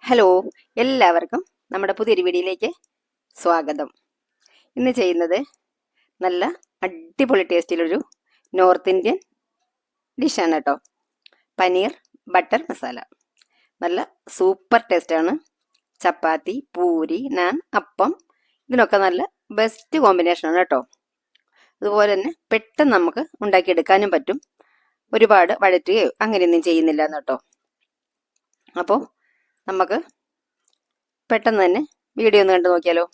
Hello, എല്ലാവർക്കും നമ്മുടെ പുതിയൊരു വീഡിയോയിലേക്ക് സ്വാഗതം. ഇന്ന് ചെയ്യുന്നത് നല്ല അടിപൊളി ടേസ്റ്റിലൊരു നോർത്ത് ഇന്ത്യൻ ഡിഷാണ് കേട്ടോ. പനീർ ബട്ടർ മസാല. നല്ല സൂപ്പർ ടേസ്റ്റാണ്. ചപ്പാത്തി, പൂരി, നാൻ, അപ്പം ഇതിനൊക്കെ നല്ല ബെസ്റ്റ് കോമ്പിനേഷനാണ് കേട്ടോ. അതുപോലെ തന്നെ പെട്ടെന്ന് നമുക്ക് ഉണ്ടാക്കിയെടുക്കാനും പറ്റും. ഒരുപാട് വഴറ്റുകയോ അങ്ങനെയൊന്നും ചെയ്യുന്നില്ല എന്ന് കേട്ടോ. അപ്പോൾ നമുക്ക് പെട്ടെന്ന് തന്നെ വീഡിയോ ഒന്ന് കണ്ടു നോക്കിയാലോ.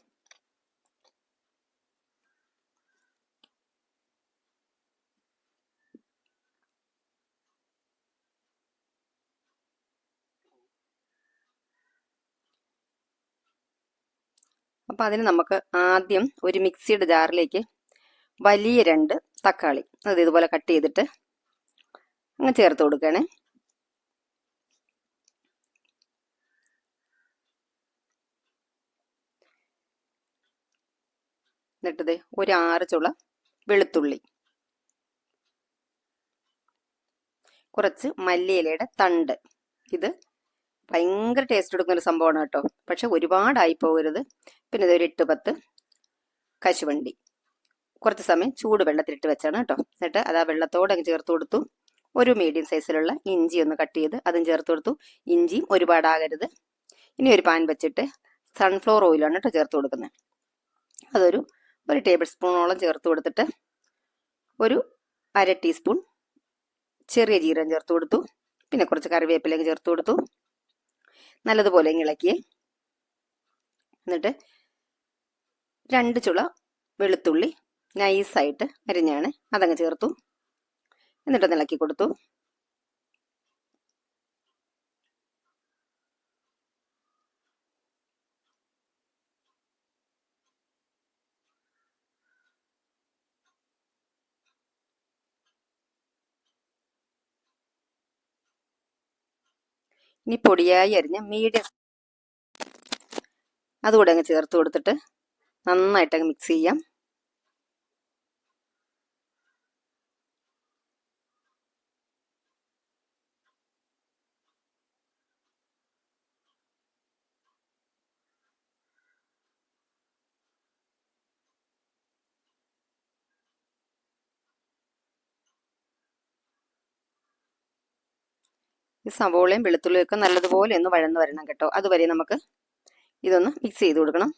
അപ്പം അതിന് നമുക്ക് ആദ്യം ഒരു മിക്സിയുടെ ജാറിലേക്ക് വലിയ 2 തക്കാളി അത് ഇതുപോലെ കട്ട് ചെയ്തിട്ട് അങ്ങ് ചേർത്ത് കൊടുക്കണേ. എന്നിട്ടത് ഒരു 6 ചുള വെളുത്തുള്ളി, കുറച്ച് മല്ലിയിലയുടെ തണ്ട്. ഇത് ഭയങ്കര ടേസ്റ്റ് എടുക്കുന്നൊരു സംഭവമാണ് കേട്ടോ. പക്ഷെ ഒരുപാടായി പോകരുത്. പിന്നെ ഇതൊരു 8-10 കശുവണ്ടി. കുറച്ച് സമയം ചൂട് വെള്ളത്തിലിട്ട് വെച്ചാണ് കേട്ടോ. എന്നിട്ട് അത് ആ വെള്ളത്തോടെ അങ്ങ് ചേർത്ത് കൊടുത്തു. ഒരു മീഡിയം സൈസിലുള്ള ഇഞ്ചി ഒന്ന് കട്ട് ചെയ്ത് അതും ചേർത്ത് കൊടുത്തു. ഇഞ്ചിയും ഒരുപാടാകരുത്. ഇനി ഒരു പാൻ വെച്ചിട്ട് സൺഫ്ലവർ ഓയിലാണ് കേട്ടോ ചേർത്ത് കൊടുക്കുന്നത്. അതൊരു 1 ടേബിൾ സ്പൂണോളം ചേർത്ത് കൊടുത്തിട്ട് ഒരു 1/2 ടീസ്പൂൺ ചെറിയ ജീരകം ചേർത്ത് കൊടുത്തു. പിന്നെ കുറച്ച് കറിവേപ്പിലേക്ക് ചേർത്ത് കൊടുത്തു. നല്ലതുപോലെ ഇളക്കി. എന്നിട്ട് 2 ചുള വെളുത്തുള്ളി നൈസായിട്ട് അരിഞ്ഞാണ് അതങ്ങ് ചേർത്തു. എന്നിട്ടൊന്ന് ഇളക്കി കൊടുത്തു. ഇനി പൊടിയായി അരിഞ്ഞ മീഡിയം അതുകൂടെ അങ്ങ് ചേർത്ത് കൊടുത്തിട്ട് നന്നായിട്ട് അങ്ങ് മിക്സ് ചെയ്യാം. ഈ സവോളയും വെളുത്തുള്ളിയും ഒക്കെ നല്ലതുപോലെ ഒന്ന് വഴന്ന് വരണം കേട്ടോ. അതുവരെ നമുക്ക് ഇതൊന്ന് മിക്സ് ചെയ്ത് കൊടുക്കണം.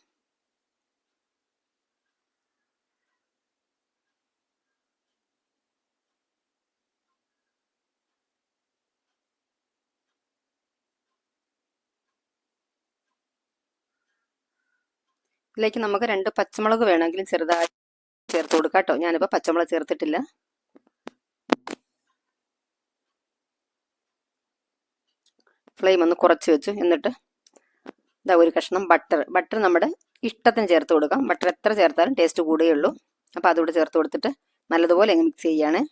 ഇതിലേക്ക് നമുക്ക് 2 പച്ചമുളക് വേണമെങ്കിലും ചെറുതായി ചേർത്ത് കൊടുക്കാം കേട്ടോ. ഞാനിപ്പോൾ പച്ചമുളക് ചേർത്തിട്ടില്ല. ഫ്ലെയിം ഒന്ന് കുറച്ച് വെച്ചു. എന്നിട്ട് ഇതാ ഒരു കഷ്ണം ബട്ടർ നമ്മുടെ ഇഷ്ടത്തിന് ചേർത്ത് കൊടുക്കാം. ബട്ടർ എത്ര ചേർത്താലും ടേസ്റ്റ് കൂടുകയുള്ളൂ. അപ്പോൾ അതുകൂടെ ചേർത്ത് കൊടുത്തിട്ട് നല്ലതുപോലെ അങ്ങ് മിക്സ് ചെയ്യാണ്.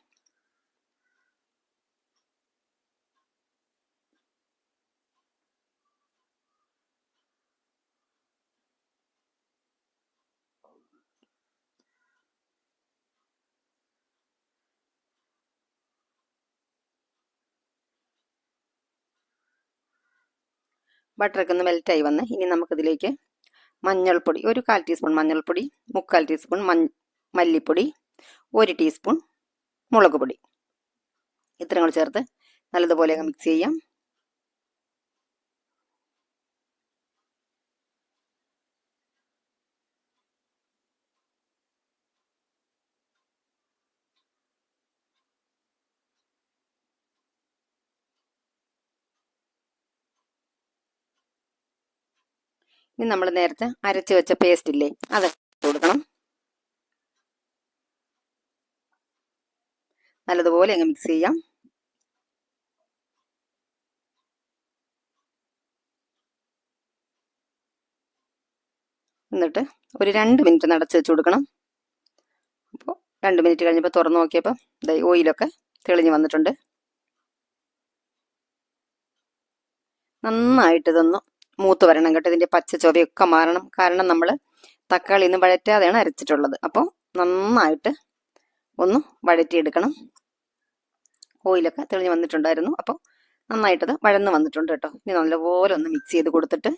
ബട്ടറൊക്കെ ഒന്ന് മെൽറ്റായി വന്ന് ഇനി നമുക്കിതിലേക്ക് മഞ്ഞൾപ്പൊടി ഒരു 1/4 ടീസ്പൂൺ മഞ്ഞൾപ്പൊടി, 3/4 ടീസ്പൂൺ മല്ലിപ്പൊടി, 1 ടീസ്പൂൺ മുളക് പൊടി ഇത്രയും കൂടി ചേർത്ത് നല്ലതുപോലെ അങ്ങ് മിക്സ് ചെയ്യാം. ഇനി നമ്മൾ നേരത്തെ അരച്ച് വെച്ച പേസ്റ്റ് ഇല്ലേ അത് കൊടുക്കണം. നല്ലതുപോലെ അങ്ങ് മിക്സ് ചെയ്യാം. എന്നിട്ട് ഒരു 2 മിനിറ്റ് അടച്ച് വെച്ച് കൊടുക്കണം. അപ്പോൾ 2 മിനിറ്റ് കഴിഞ്ഞപ്പോൾ തുറന്ന് നോക്കിയപ്പോൾ ഓയിലൊക്കെ തെളിഞ്ഞ് വന്നിട്ടുണ്ട്. നന്നായിട്ട് ഇതൊന്ന് മൂത്ത് വരണം കേട്ടോ. ഇതിൻ്റെ പച്ച ചൊവയൊക്കെ മാറണം. കാരണം നമ്മൾ തക്കാളി ഒന്നും വഴറ്റാതെയാണ് അരച്ചിട്ടുള്ളത്. അപ്പോൾ നന്നായിട്ട് ഒന്ന് വഴറ്റിയെടുക്കണം. ഓയിലൊക്കെ തെളിഞ്ഞ് വന്നിട്ടുണ്ടായിരുന്നു. അപ്പോൾ നന്നായിട്ടത് വഴന്ന് വന്നിട്ടുണ്ട് കേട്ടോ. ഇനി നല്ലപോലെ ഒന്ന് മിക്സ് ചെയ്ത് കൊടുത്തിട്ട്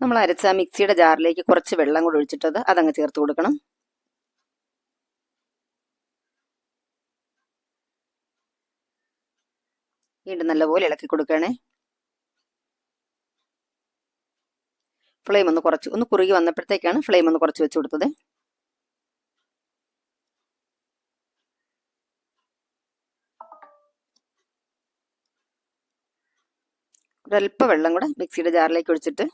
നമ്മൾ അരച്ച മിക്സിയുടെ ജാറിലേക്ക് കുറച്ച് വെള്ളം കൂടെ ഒഴിച്ചിട്ടത് അതങ്ങ് ചേർത്ത് കൊടുക്കണം. വീണ്ടും നല്ലപോലെ ഇളക്കി കൊടുക്കണേ. ഫ്ലെയിം ഒന്ന് കുറുകി വന്നപ്പോഴത്തേക്കാണ് ഫ്ലെയിം ഒന്ന് കുറച്ച് വെച്ച് കൊടുത്തത്. ഒരല്പ വെള്ളം കൂടെ മിക്സിയുടെ ജാറിലേക്ക് ഒഴിച്ചിട്ട്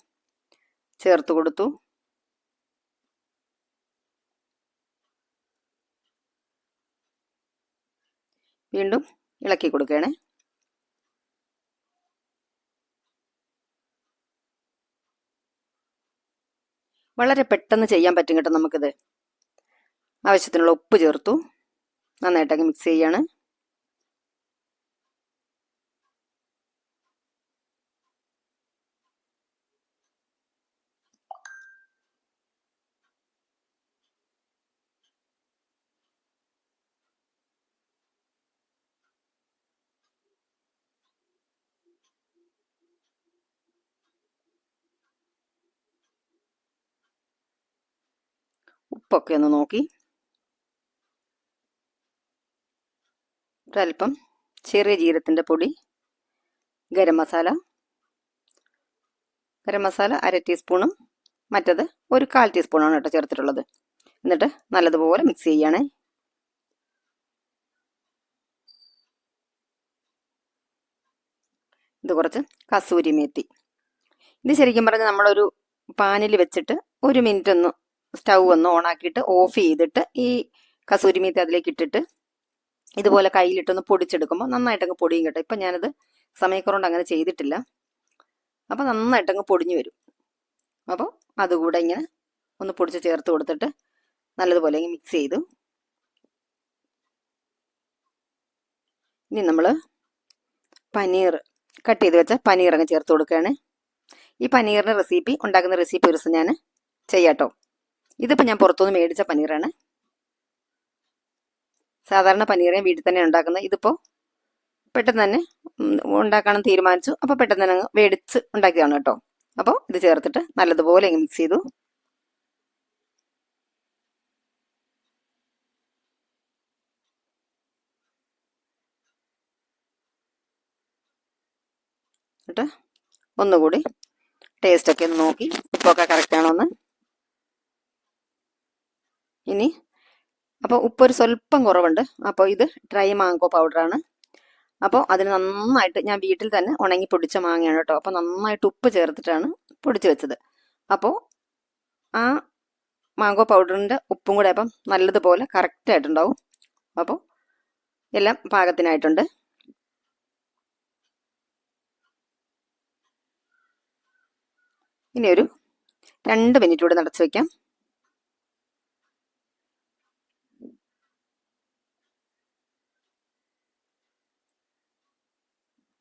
ചേർത്ത് കൊടുത്തു. വീണ്ടും ഇളക്കി കൊടുക്കണേ. വളരെ പെട്ടെന്ന് ചെയ്യാൻ പറ്റും കേട്ടോ നമുക്കിത്. ആവശ്യത്തിനുള്ള ഉപ്പ് ചേർത്തു. നന്നായിട്ടങ്ങ് മിക്സ് ചെയ്യാണ്. ഉപ്പൊക്കെ ഒന്ന് നോക്കി ഒരല്പം ചെറിയ ജീരകത്തിൻ്റെ പൊടി, ഗരം മസാല 1/2 ടീസ്പൂണും മറ്റത് 1/4 ടീസ്പൂണാണ് കേട്ടോ ചേർത്തിട്ടുള്ളത്. എന്നിട്ട് നല്ലതുപോലെ മിക്സ് ചെയ്യണേ. ഇത് കുറച്ച് കസൂരി മേത്തി. ഇത് ശരിക്കും പറഞ്ഞാൽ നമ്മളൊരു പാനിൽ വെച്ചിട്ട് 1 മിനിറ്റ് ഒന്ന് സ്റ്റൗ ഒന്ന് ഓണാക്കിയിട്ട് ഓഫ് ചെയ്തിട്ട് ഈ കസൂരി മേത്തി അതിലേക്ക് ഇട്ടിട്ട് ഇതുപോലെ കയ്യിലിട്ടൊന്ന് പൊടിച്ചെടുക്കുമ്പോൾ നന്നായിട്ടങ്ങ് പൊടിയും കേട്ടോ. ഇപ്പം ഞാനത് സമയക്കുറവുകൊണ്ട് അങ്ങനെ ചെയ്തിട്ടില്ല. അപ്പം നന്നായിട്ടങ്ങ് പൊടിഞ്ഞു വരും. അപ്പോൾ അതുകൂടെ ഇങ്ങനെ ഒന്ന് പൊടിച്ച് ചേർത്ത് കൊടുത്തിട്ട് നല്ലതുപോലെ മിക്സ് ചെയ്തു. ഇനി നമ്മൾ പനീർ കട്ട് ചെയ്ത് വെച്ച പനീർ അങ്ങ് ചേർത്ത് കൊടുക്കുകയാണ്. ഈ പനീറിൻ്റെ റെസിപ്പി ഉണ്ടാക്കുന്ന റെസിപ്പി ഒരു ദിവസം ഞാൻ ചെയ്യാട്ടോ. ഇതിപ്പോൾ ഞാൻ പുറത്തുനിന്ന് മേടിച്ച പനീറാണ്. സാധാരണ പനീറേയും വീട്ടിൽ തന്നെ ഉണ്ടാക്കുന്നത്. ഇതിപ്പോൾ പെട്ടെന്ന് തന്നെ ഉണ്ടാക്കാനും തീരുമാനിച്ചു. അപ്പോൾ പെട്ടെന്ന് തന്നെ അങ്ങ് മേടിച്ച് ഉണ്ടാക്കിയതാണ് കേട്ടോ. അപ്പോൾ ഇത് ചേർത്തിട്ട് നല്ലതുപോലെ അങ്ങ് മിക്സ് ചെയ്തു. എന്നിട്ട് ഒന്നുകൂടി ടേസ്റ്റൊക്കെ ഒന്ന് നോക്കി ഉപ്പൊക്കെ കറക്റ്റാണോ എന്ന്. ഇനി അപ്പോൾ ഉപ്പൊരു സ്വല്പം കുറവുണ്ട്. അപ്പോൾ ഇത് ഡ്രൈ മാംഗോ പൗഡറാണ്. അപ്പോൾ അതിന് നന്നായിട്ട് ഞാൻ വീട്ടിൽ തന്നെ ഉണങ്ങി പൊടിച്ച മാങ്ങയാണ് കേട്ടോ. അപ്പോൾ നന്നായിട്ട് ഉപ്പ് ചേർത്തിട്ടാണ് പൊടിച്ച് വെച്ചത്. അപ്പോൾ ആ മാംഗോ പൗഡറിൻ്റെ ഉപ്പും കൂടെ അപ്പം നല്ലതുപോലെ കറക്റ്റായിട്ടുണ്ടാവും. അപ്പോൾ എല്ലാം പാകത്തിനായിട്ടുണ്ട്. ഇനി ഒരു 2 മിനിറ്റ് കൂടെ നടച്ചു വയ്ക്കാം.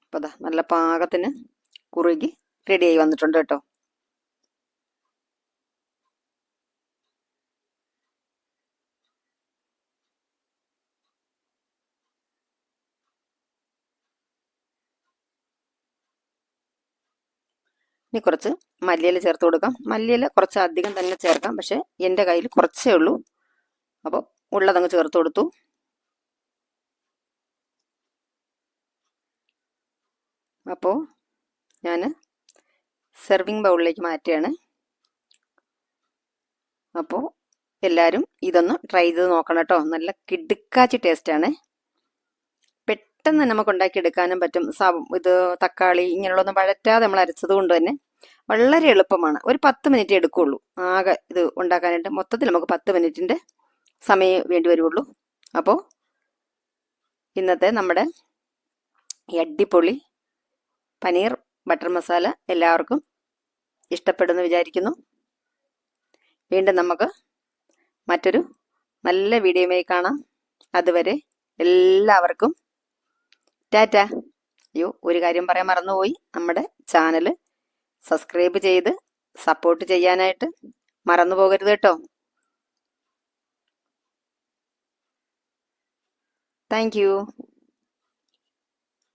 അപ്പോൾ അതാ നല്ല പാകത്തിന് കുറുകി റെഡിയായി വന്നിട്ടുണ്ട് കേട്ടോ. ഇനി കുറച്ച് മല്ലിയില ചേർത്ത് കൊടുക്കാം. മല്ലിയില കുറച്ച് അധികം തന്നെ ചേർക്കാം. പക്ഷേ എൻ്റെ കയ്യിൽ കുറച്ചേ ഉള്ളൂ. അപ്പോൾ ഉള്ളതങ്ങ് ചേർത്ത് കൊടുത്തു. അപ്പോൾ ഞാൻ സെർവിങ് ബൗളിലേക്ക് മാറ്റുകയാണ്. അപ്പോൾ എല്ലാവരും ഇതൊന്ന് ട്രൈ ചെയ്ത് നോക്കണം കേട്ടോ. നല്ല കിടുക്കാച്ചി ടേസ്റ്റാണ്. പെട്ടെന്ന് നമുക്ക് ഉണ്ടാക്കിയെടുക്കാനും പറ്റും. ഇത് തക്കാളി ഇങ്ങനെയുള്ളതൊന്നും വഴറ്റാതെ നമ്മൾ അരച്ചത് കൊണ്ട് തന്നെ വളരെ എളുപ്പമാണ്. ഒരു 10 മിനിറ്റ് എടുക്കുകയുള്ളൂ ആകെ ഇത് ഉണ്ടാക്കാനായിട്ട്. മൊത്തത്തിൽ നമുക്ക് 10 മിനിറ്റിൻ്റെ സമയം വേണ്ടി വരുള്ളൂ. അപ്പോൾ ഇന്നത്തെ നമ്മുടെ ഈ അടിപൊളി പനീർ ബട്ടർ മസാല എല്ലാവർക്കും ഇഷ്ടപ്പെടുമെന്ന് വിചാരിക്കുന്നു. വീണ്ടും നമുക്ക് മറ്റൊരു നല്ല വീഡിയോയുമായി കാണാം. അതുവരെ എല്ലാവർക്കും ടാറ്റ. അയ്യോ, ഒരു കാര്യം പറയാൻ മറന്നുപോയി. നമ്മുടെ ചാനൽ സബ്സ്ക്രൈബ് ചെയ്ത് സപ്പോർട്ട് ചെയ്യാനായിട്ട് മറന്നു പോകരുത് കേട്ടോ. Thank you.